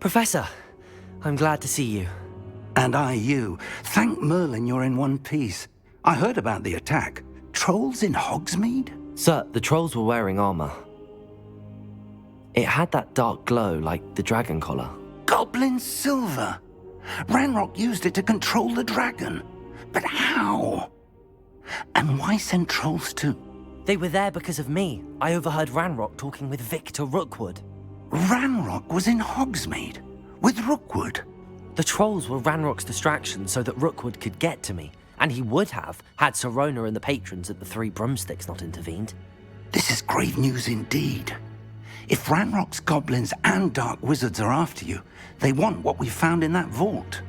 Professor, I'm glad to see you. And I you. Thank Merlin you're in one piece. I heard about the attack. Trolls in Hogsmeade? Sir, the trolls were wearing armor. It had that dark glow like the dragon collar. Goblin silver! Ranrock used it to control the dragon. But how? And why send trolls to... They were there because of me. I overheard Ranrock talking with Victor Rookwood. Ranrock was in Hogsmeade? With Rookwood? The trolls were Ranrock's distraction so that Rookwood could get to me. And he would have, had Sirona and the patrons at the Three Broomsticks not intervened. This is grave news indeed. If Ranrock's goblins and dark wizards are after you, they want what we found in that vault.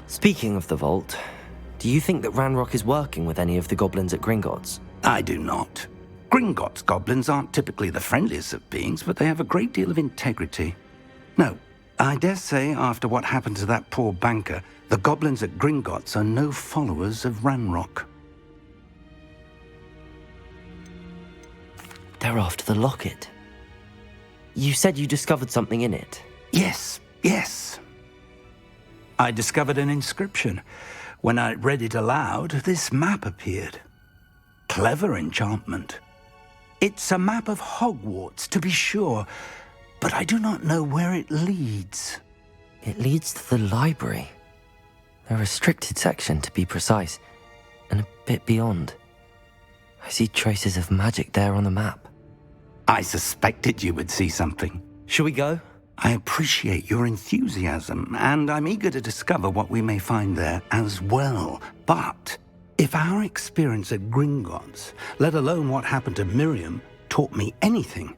Speaking of the vault, do you think that Ranrock is working with any of the goblins at Gringotts? I do not. Gringotts goblins aren't typically the friendliest of beings, but they have a great deal of integrity. No, I dare say after what happened to that poor banker, the goblins at Gringotts are no followers of Ranrock. They're after the locket. You said you discovered something in it. Yes. I discovered an inscription. When I read it aloud, this map appeared. Clever enchantment. It's a map of Hogwarts, to be sure, but I do not know where it leads. It leads to the library. A restricted section, to be precise, and a bit beyond. I see traces of magic there on the map. I suspected you would see something. Shall we go? I appreciate your enthusiasm, and I'm eager to discover what we may find there as well. But if our experience at Gringotts, let alone what happened to Miriam, taught me anything,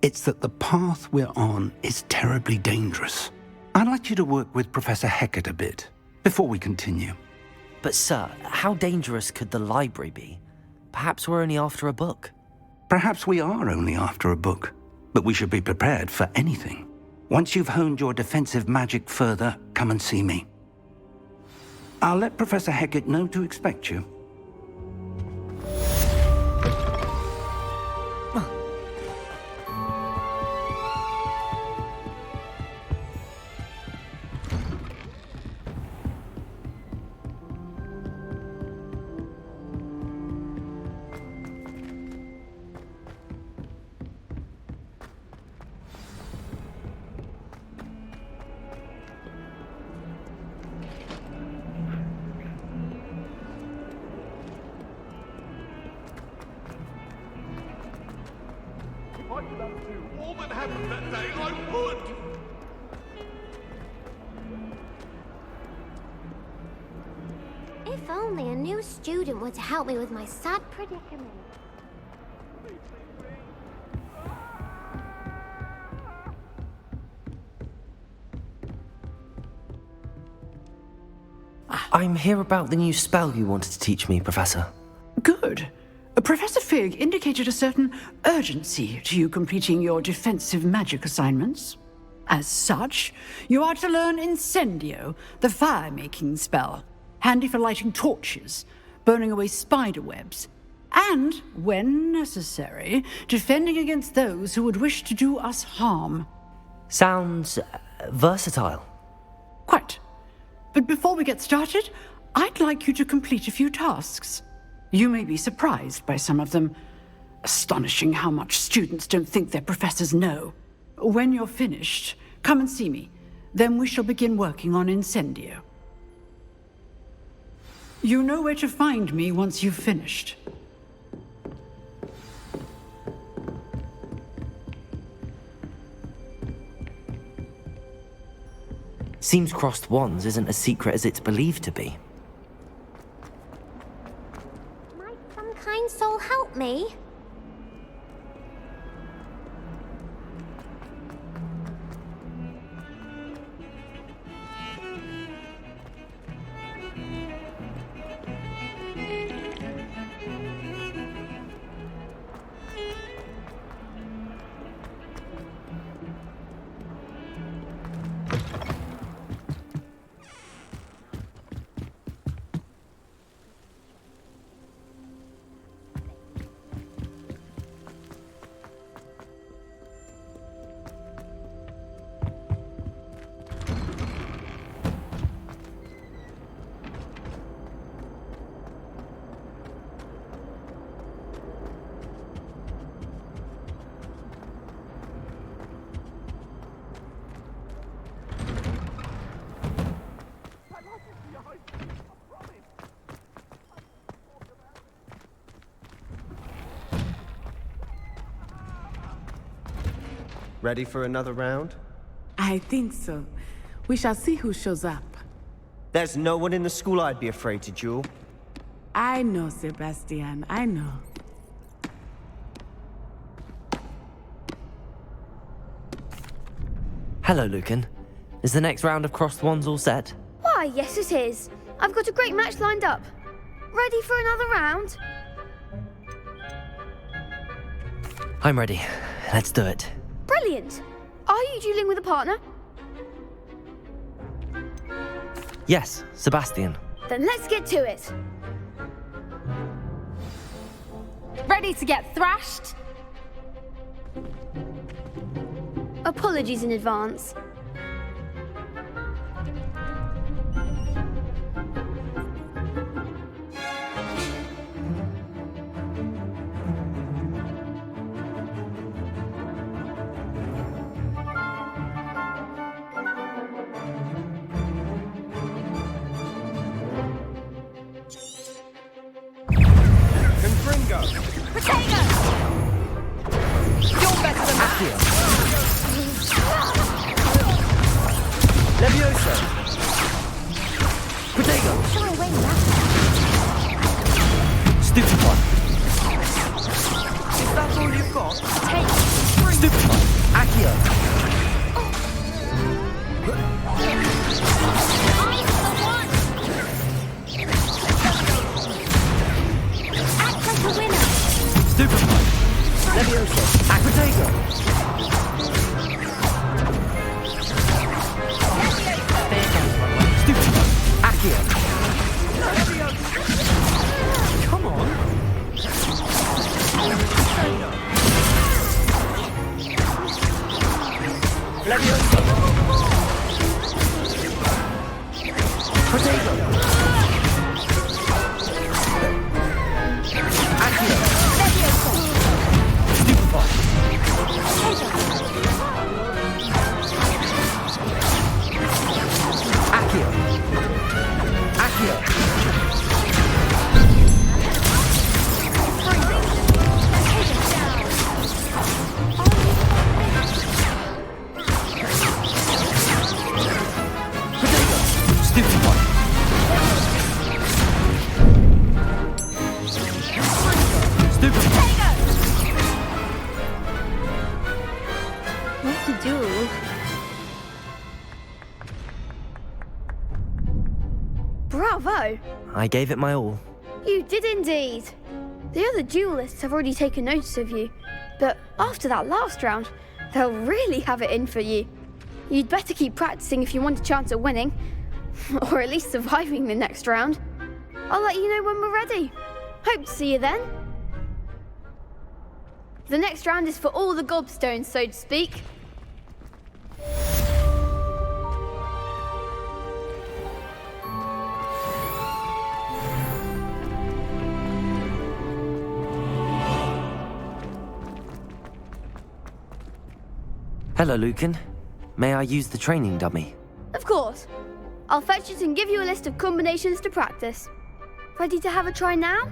it's that the path we're on is terribly dangerous. I'd like you to work with Professor Hecat a bit before we continue. But sir, how dangerous could the library be? Perhaps we're only after a book. Perhaps we are only after a book, but we should be prepared for anything. Once you've honed your defensive magic further, come and see me. I'll let Professor Hecat know to expect you. I could undo all that happened that day, I would! If only a new student were to help me with my sad predicament. I'm here about the new spell you wanted to teach me, Professor. Good. Professor Fig indicated a certain urgency to you completing your defensive magic assignments. As such, you are to learn Incendio, the fire-making spell, handy for lighting torches, burning away spider webs, and, when necessary, defending against those who would wish to do us harm. Sounds versatile. Quite. But before we get started, I'd like you to complete a few tasks. You may be surprised by some of them. Astonishing how much students don't think their professors know. When you're finished, come and see me. Then we shall begin working on Incendio. You know where to find me once you've finished. Seems crossed wands isn't as secret as it's believed to be. Might some kind soul help me? Ready for another round? I think so. We shall see who shows up. There's no one in the school I'd be afraid to duel. I know, Sebastian, I know. Hello, Lucan. Is the next round of Crossed Wands all set? Why, yes it is. I've got a great match lined up. Ready for another round? I'm ready. Let's do it. Brilliant. Are you dueling with a partner? Yes, Sebastian. Then let's get to it. Ready to get thrashed? Apologies in advance. Potato! You're better than that! Levioso! Potato! Shy away now. Stupefy! Is that all you've got? Stupefy! Accio! Act like a winner. Stupefy! Levioso! Potato! Stupefy! Accio! Come on! Levioso! Potato! Accio! Stupefy! Accio! Accio! Stupefy! Stupefy! What to do? Bravo! I gave it my all. You did indeed. The other duelists have already taken notice of you, but after that last round, they'll really have it in for you. You'd better keep practicing if you want a chance at winning, or at least surviving the next round. I'll let you know when we're ready. Hope to see you then. The next round is for all the gobstones, so to speak. Hello, Lucan. May I use the training dummy? Of course. I'll fetch it and give you a list of combinations to practice. Ready to have a try now?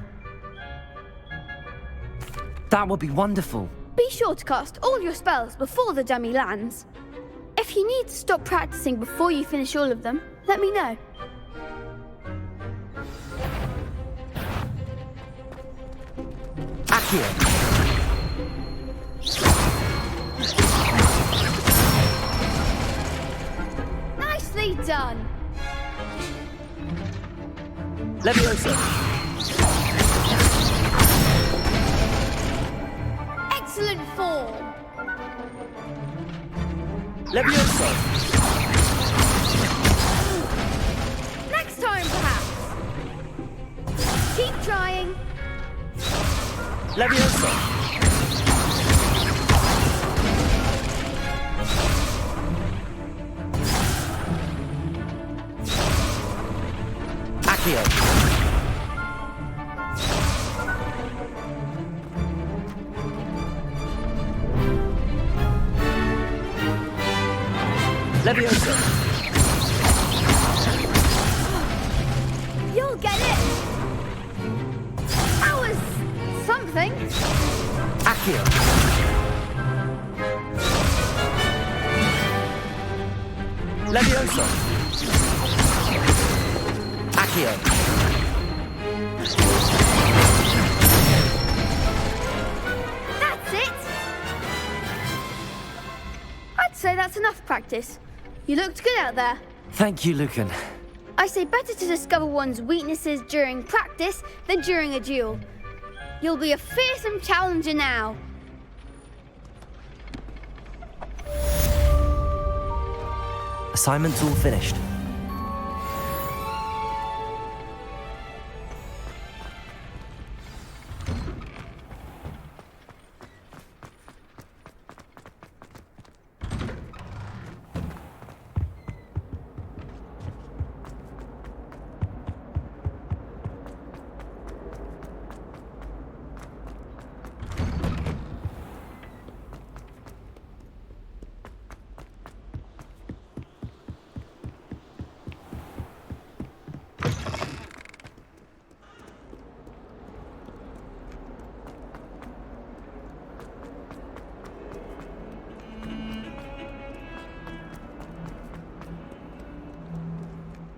That would be wonderful. Be sure to cast all your spells before the dummy lands. If you need to stop practicing before you finish all of them, let me know. Accio! Nicely done. Levioso! Excellent form. Levioso! Next time, perhaps. Keep trying. Levioso! Accio! Levioso! You'll get it. That was something. Accio! Levioso! Accio! That's it! I'd say that's enough practice. You looked good out there. Thank you, Lucan. I say better to discover one's weaknesses during practice than during a duel. You'll be a fearsome challenger now. Assignment's all finished.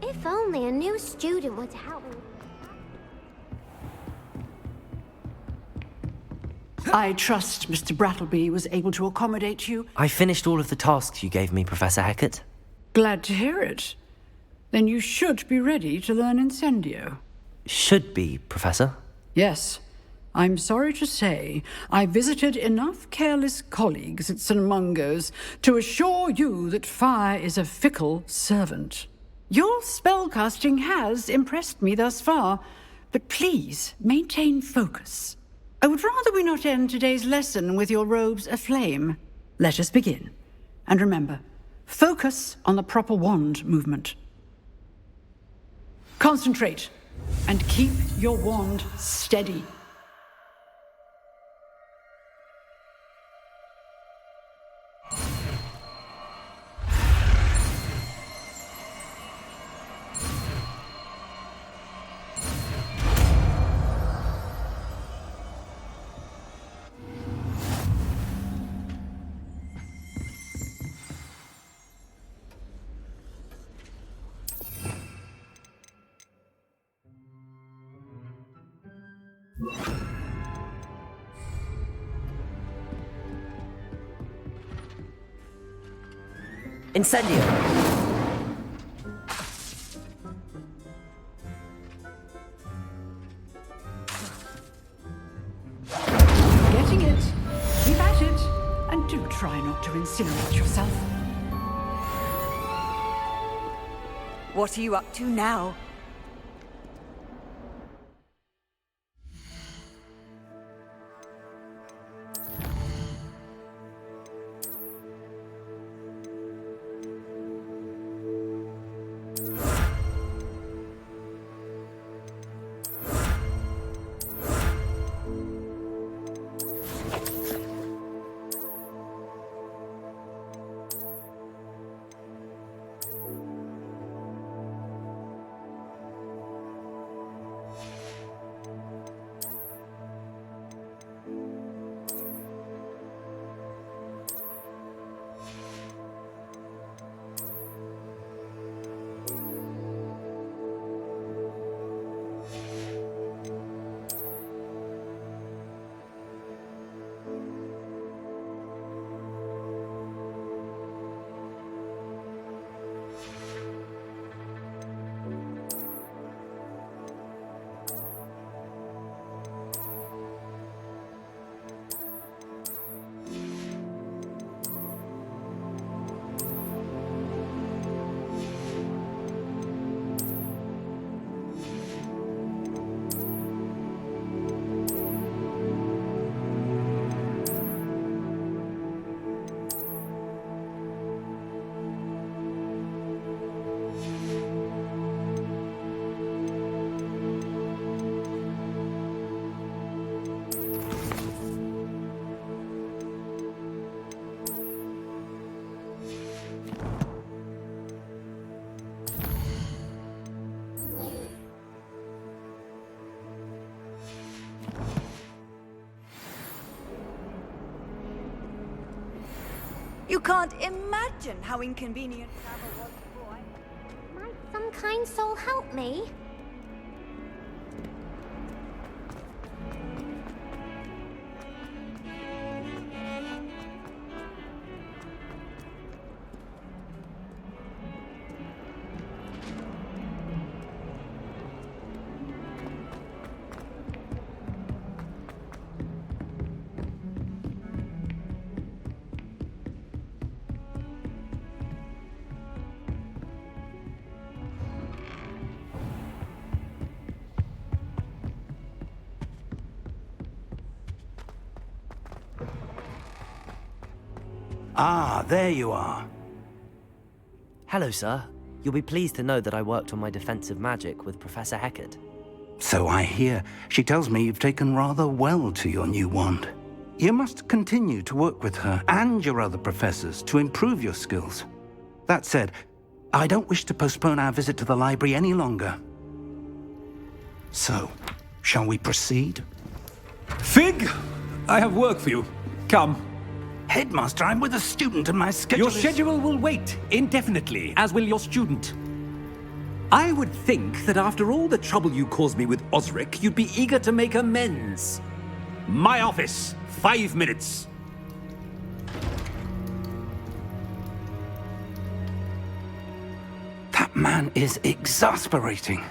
If only a new student would help me. I trust Mr. Brattleby was able to accommodate you. I finished all of the tasks you gave me, Professor Hecat. Glad to hear it. Then you should be ready to learn Incendio. Should be, Professor. Yes. I'm sorry to say, I visited enough careless colleagues at St. Mungo's to assure you that fire is a fickle servant. Your spellcasting has impressed me thus far, but please maintain focus. I would rather we not end today's lesson with your robes aflame. Let us begin. And remember, focus on the proper wand movement. Concentrate, and keep your wand steady. Incendio! Getting it. Keep at it. And do try not to incinerate yourself. What are you up to now? You can't imagine how inconvenient travel was. kind soul help me? Ah, there you are. Hello, sir. You'll be pleased to know that I worked on my defensive magic with Professor Heckard. So I hear. She tells me you've taken rather well to your new wand. You must continue to work with her and your other professors to improve your skills. That said, I don't wish to postpone our visit to the library any longer. So, shall we proceed? Fig! I have work for you. Come. Headmaster, I'm with a student and my schedule Your schedule will wait indefinitely, as will your student. I would think that after all the trouble you caused me with Osric, you'd be eager to make amends. My office, 5 minutes. That man is exasperating.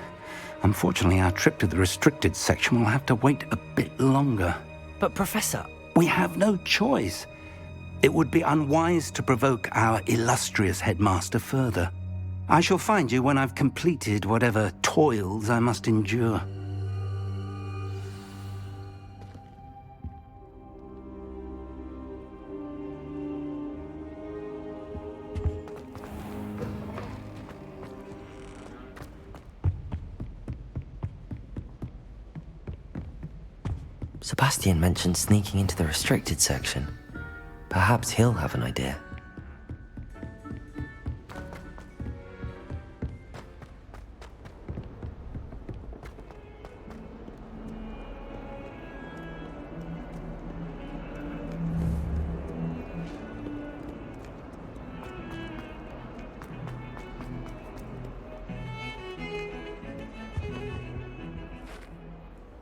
Unfortunately, our trip to the restricted section will have to wait a bit longer. But Professor... We have no choice. It would be unwise to provoke our illustrious headmaster further. I shall find you when I've completed whatever toils I must endure. Sebastian mentioned sneaking into the restricted section. Perhaps he'll have an idea.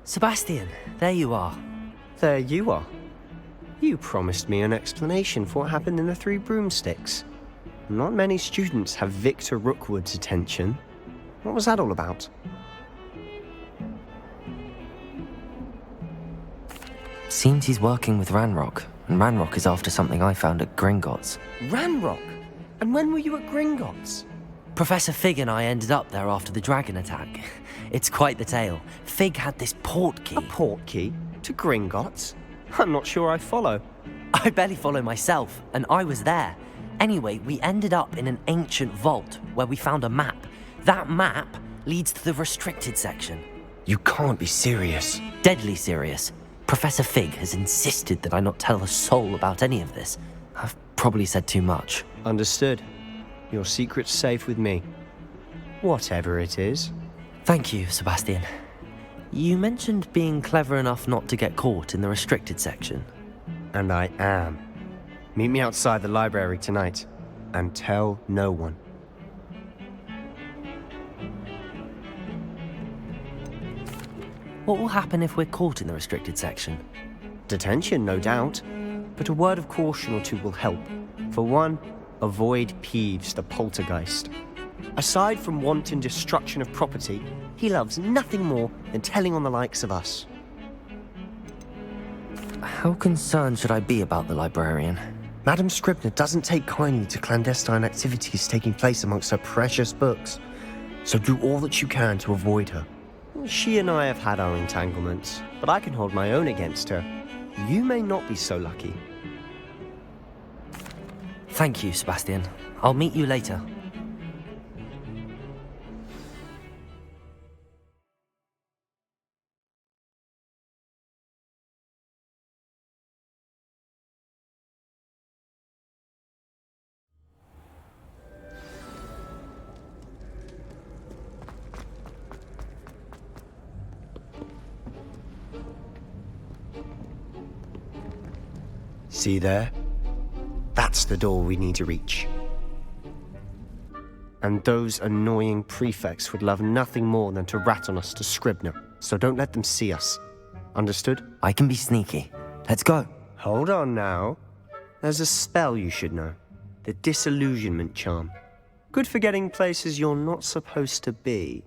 Sebastian, there you are. There you are. You promised me an explanation for what happened in the Three Broomsticks. Not many students have Victor Rookwood's attention. What was that all about? Seems he's working with Ranrock, and Ranrock is after something I found at Gringotts. Ranrock? And when were you at Gringotts? Professor Fig and I ended up there after the dragon attack. It's quite the tale. Fig had this port key. A port key? To Gringotts? I'm not sure I follow. I barely follow myself, and I was there. Anyway, we ended up in an ancient vault where we found a map. That map leads to the restricted section. You can't be serious. Deadly serious. Professor Fig has insisted that I not tell a soul about any of this. I've probably said too much. Understood. Your secret's safe with me. Whatever it is. Thank you, Sebastian. You mentioned being clever enough not to get caught in the restricted section. And I am. Meet me outside the library tonight, and tell no one. What will happen if we're caught in the restricted section? Detention, no doubt. But a word of caution or two will help. For one, avoid Peeves, the poltergeist. Aside from wanton destruction of property, he loves nothing more than telling on the likes of us. How concerned should I be about the librarian? Madam Scribner doesn't take kindly to clandestine activities taking place amongst her precious books, so do all that you can to avoid her. She and I have had our entanglements, but I can hold my own against her. You may not be so lucky. Thank you, Sebastian. I'll meet you later. See there? That's the door we need to reach. And those annoying prefects would love nothing more than to rat on us to Scribner, so don't let them see us. Understood? I can be sneaky. Let's go. Hold on now. There's a spell you should know. The Disillusionment Charm. Good for getting places you're not supposed to be.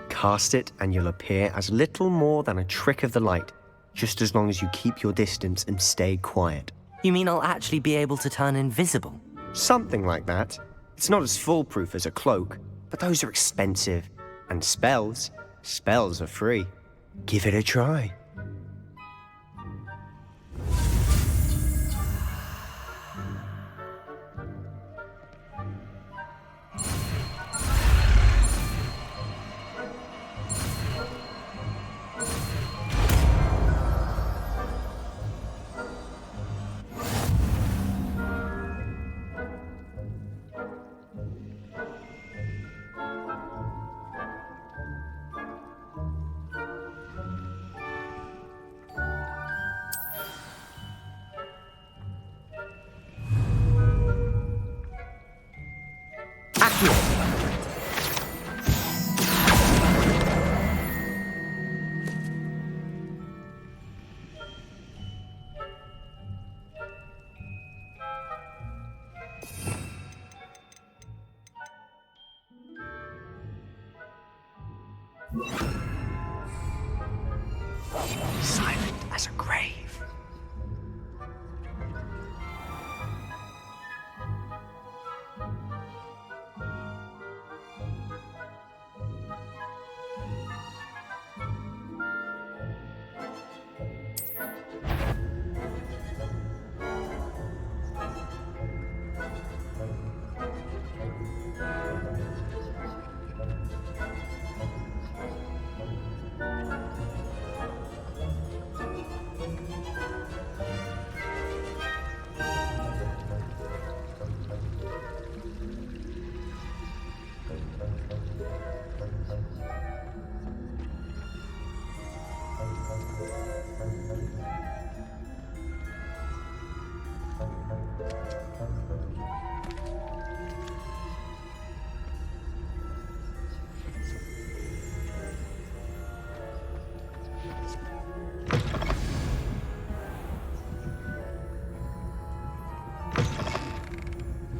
Cast it and you'll appear as little more than a trick of the light, just as long as you keep your distance and stay quiet. You mean I'll actually be able to turn invisible? Something like that. It's not as foolproof as a cloak, but those are expensive. And spells are free. Give it a try. Silent as a grave.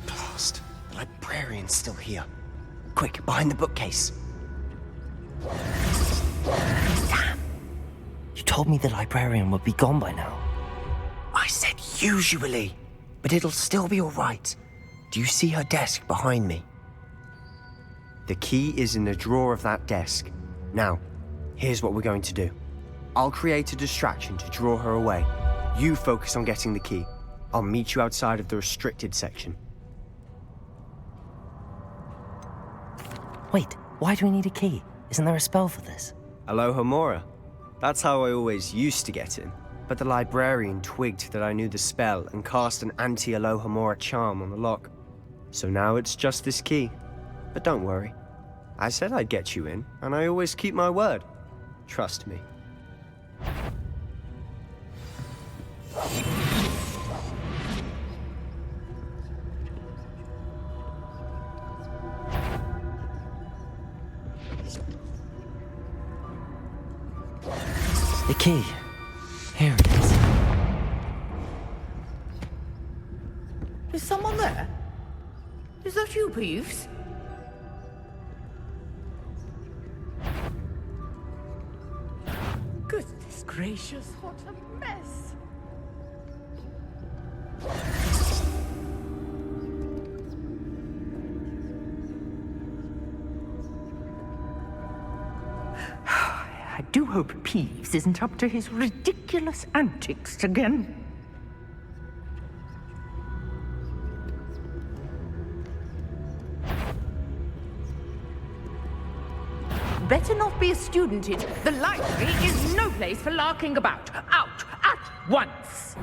Blast. The librarian's still here. Quick, behind the bookcase. Damn. You told me the librarian would be gone by now. I said usually, but it'll still be all right. Do you see her desk behind me? The key is in the drawer of that desk. Now, here's what we're going to do. I'll create a distraction to draw her away. You focus on getting the key. I'll meet you outside of the restricted section. Wait, why do we need a key? Isn't there a spell for this? Alohomora. That's how I always used to get in. But the librarian twigged that I knew the spell and cast an anti-Alohomora charm on the lock. So now it's just this key. But don't worry. I said I'd get you in, and I always keep my word. Trust me. The key. Here it is. Is someone there? Is that you, Peeves? Goodness gracious, what a mess! I do hope Peeves isn't up to his ridiculous antics again. Better not be a student in. The library is no place for larking about. Out at once!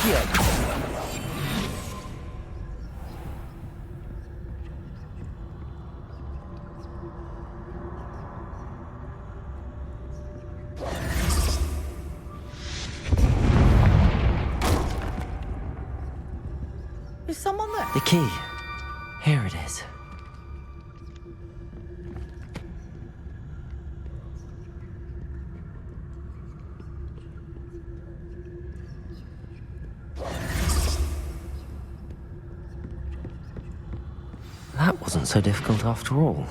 Accio! Is someone there? The key. Here it is. That wasn't so difficult after all.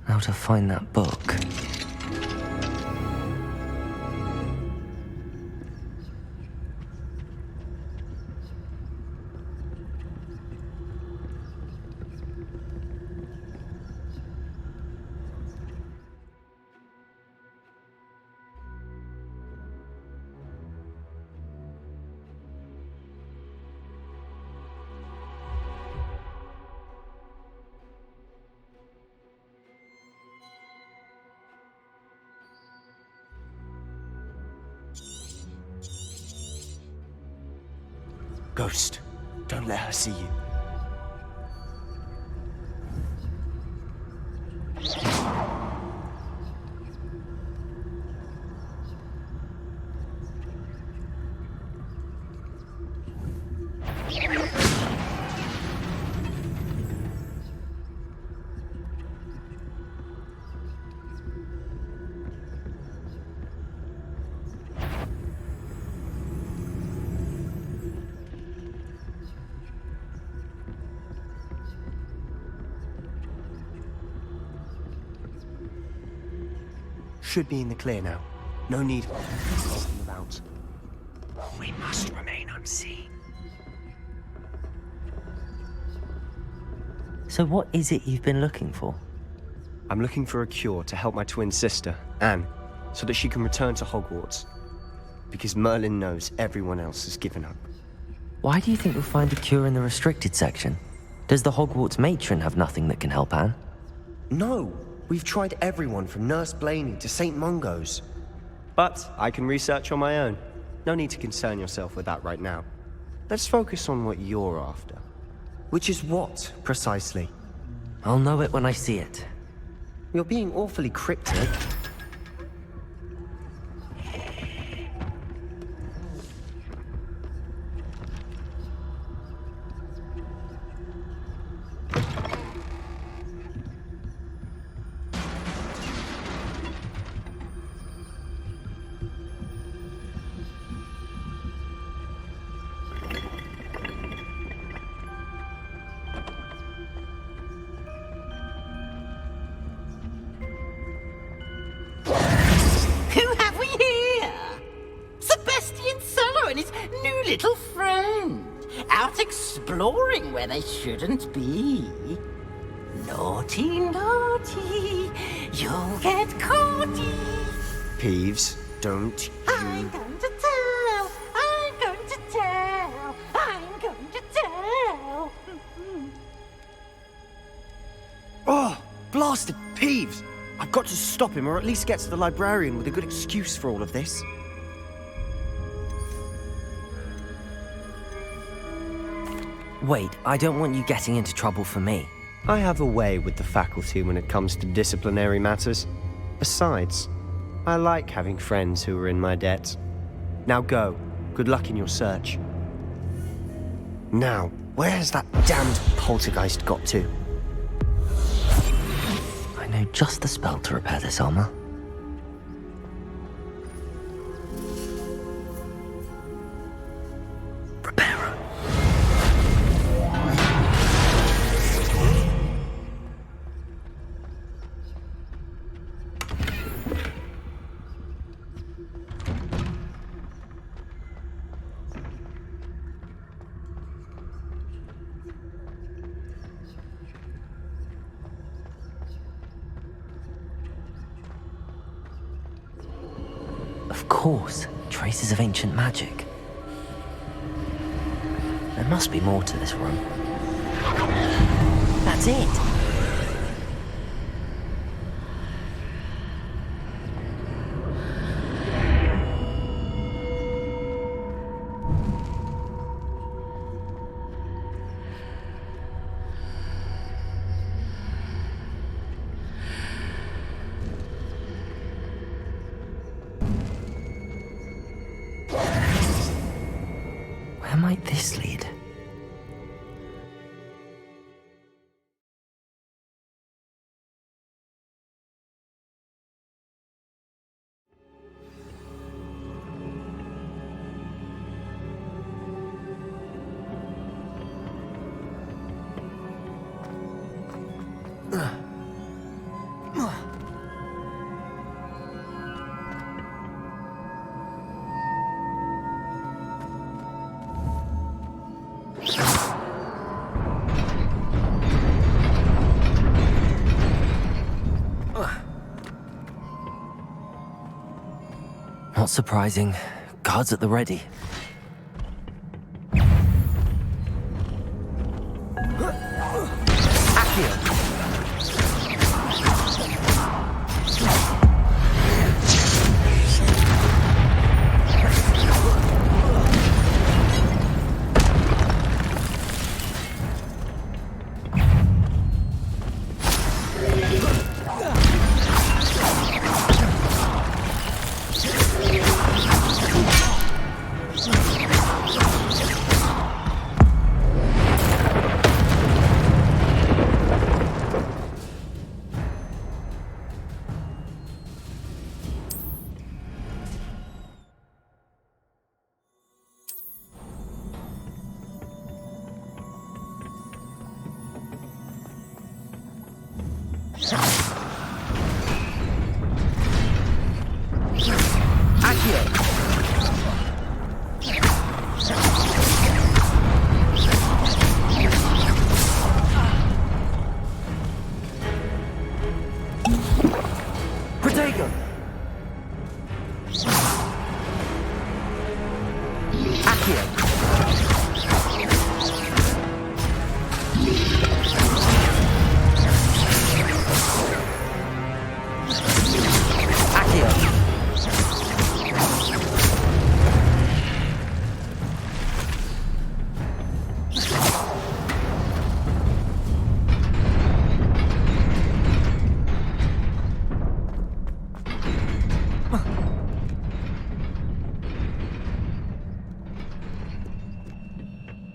Now to find that book. Ghost, don't let her see you. Should be in the clear now. No need for walking about. We must remain unseen. So what is it you've been looking for? I'm looking for a cure to help my twin sister, Anne, so that she can return to Hogwarts. Because Merlin knows everyone else has given up. Why do you think you'll find a cure in the restricted section? Does the Hogwarts matron have nothing that can help Anne? No! We've tried everyone from Nurse Blaney to St. Mungo's. But I can research on my own. No need to concern yourself with that right now. Let's focus on what you're after. Which is what, precisely? I'll know it when I see it. You're being awfully cryptic. Little friend, out exploring where they shouldn't be. Naughty, naughty, you'll get caughty. Peeves, don't you... I'm going to tell, I'm going to tell, I'm going to tell. Oh, blasted Peeves! I've got to stop him, or at least get to the librarian with a good excuse for all of this. Wait, I don't want you getting into trouble for me. I have a way with the faculty when it comes to disciplinary matters. Besides, I like having friends who are in my debt. Now go. Good luck in your search. Now, where has that damned poltergeist got to? I know just the spell to repair this armor. Repairer. Of course, traces of ancient magic. There must be more to this room. That's it! this lead? Not surprising. Guards at the ready.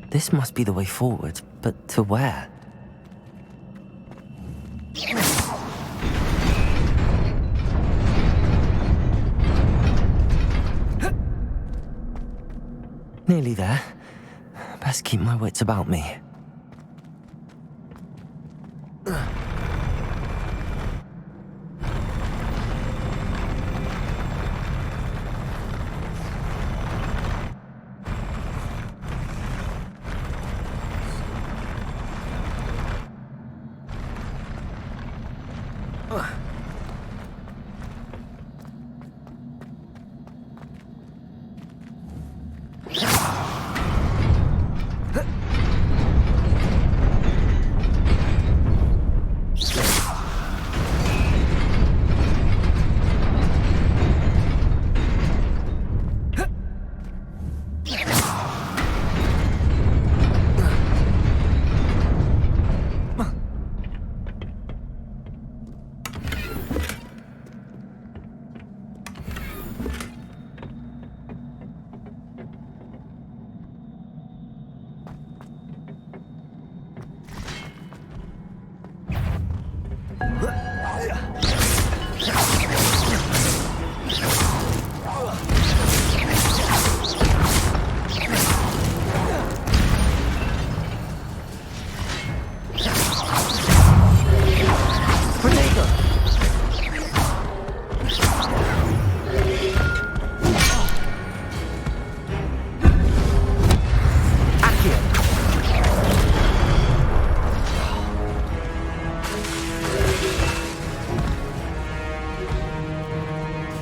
This must be the way forward, but to where? Nearly there. Best keep my wits about me.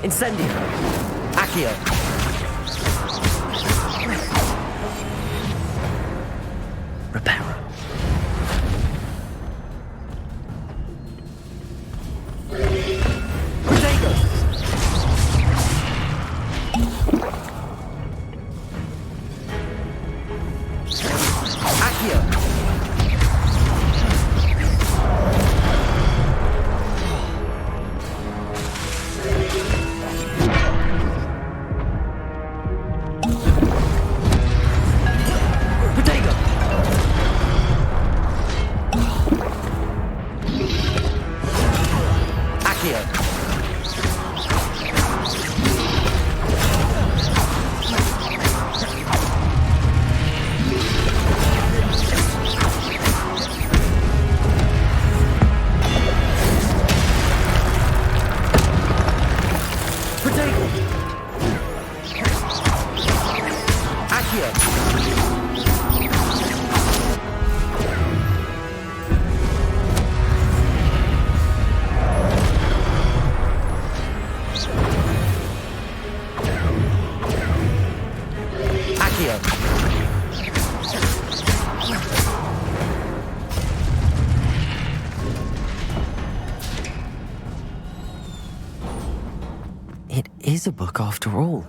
Incendio. Accio. Reparo. Protego. Accio. is a book after all.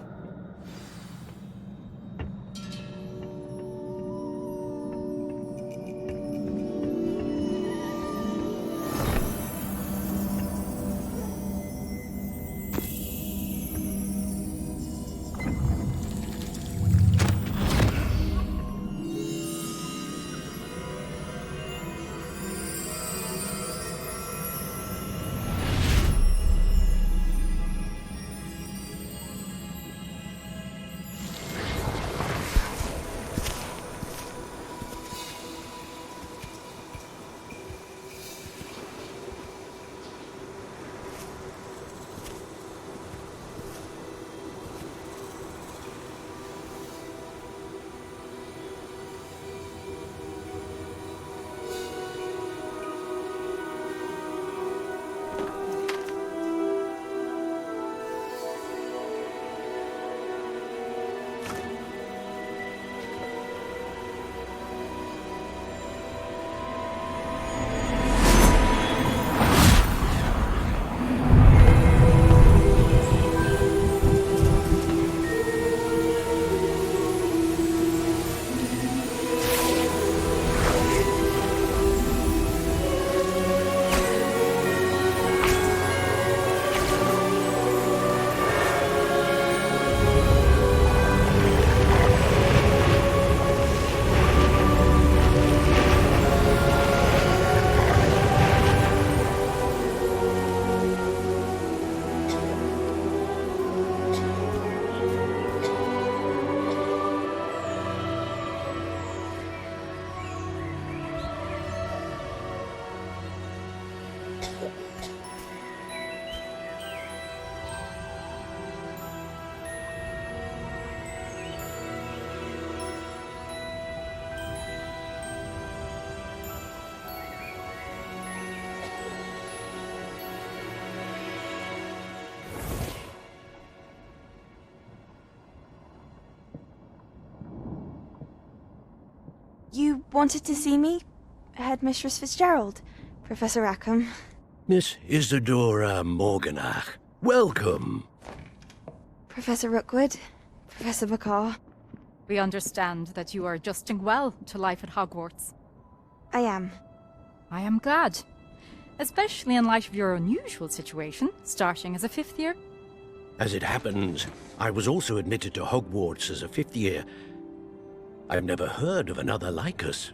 You wanted to see me? Headmistress Fitzgerald? Professor Rackham? Miss Isadora Morganach, welcome. Professor Rookwood? Professor Bakar? We understand that you are adjusting well to life at Hogwarts. I am. I am glad. Especially in light of your unusual situation, starting as a 5th year. As it happens, I was also admitted to Hogwarts as a 5th year. I've never heard of another like us.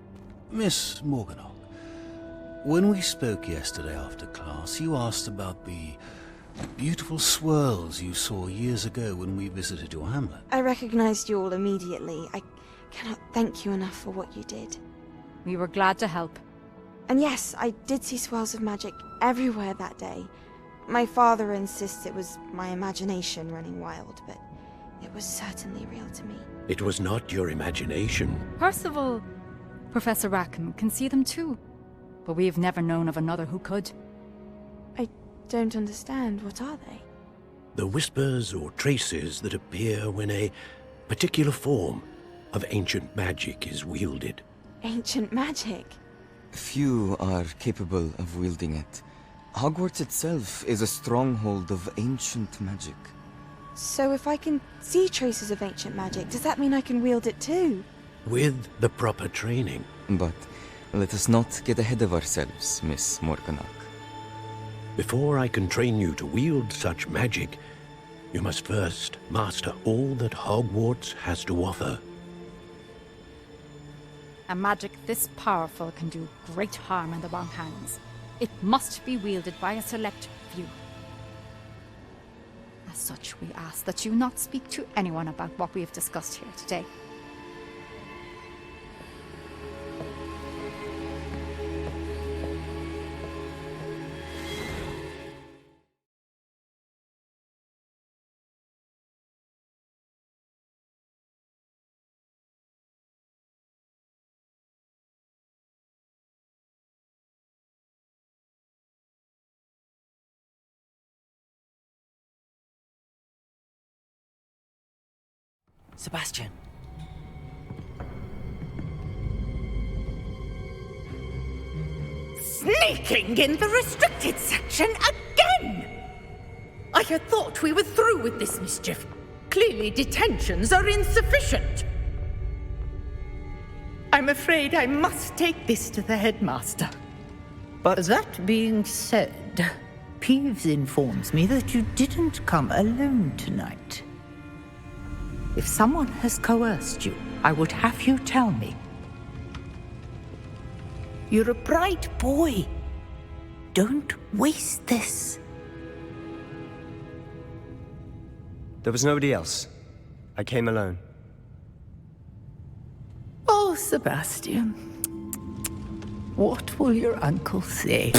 Miss Morganach, when we spoke yesterday after class, you asked about the beautiful swirls you saw years ago when we visited your hamlet. I recognized you all immediately. I cannot thank you enough for what you did. We were glad to help. And yes, I did see swirls of magic everywhere that day. My father insists it was my imagination running wild, but it was certainly real to me. It was not your imagination. Percival, Professor Rackham can see them too, but we have never known of another who could. I don't understand. What are they? The whispers or traces that appear when a particular form of ancient magic is wielded. Ancient magic? Few are capable of wielding it. Hogwarts itself is a stronghold of ancient magic. So if I can see traces of ancient magic, does that mean I can wield it too? With the proper training. But let us not get ahead of ourselves, Miss Morganach. Before I can train you to wield such magic, you must first master all that Hogwarts has to offer. A magic this powerful can do great harm in the wrong hands. It must be wielded by a select few. As such, we ask that you not speak to anyone about what we have discussed here today. Sebastian. Sneaking in the restricted section again! I I had thought we were through with this mischief. Clearly detentions are insufficient. I'm afraid I must take this to the headmaster. But that being said, Peeves informs me that you didn't come alone tonight. If someone has coerced you, I would have you tell me. You're a bright boy. Don't waste this. There was nobody else. I came alone. Oh, Sebastian. What will your uncle say?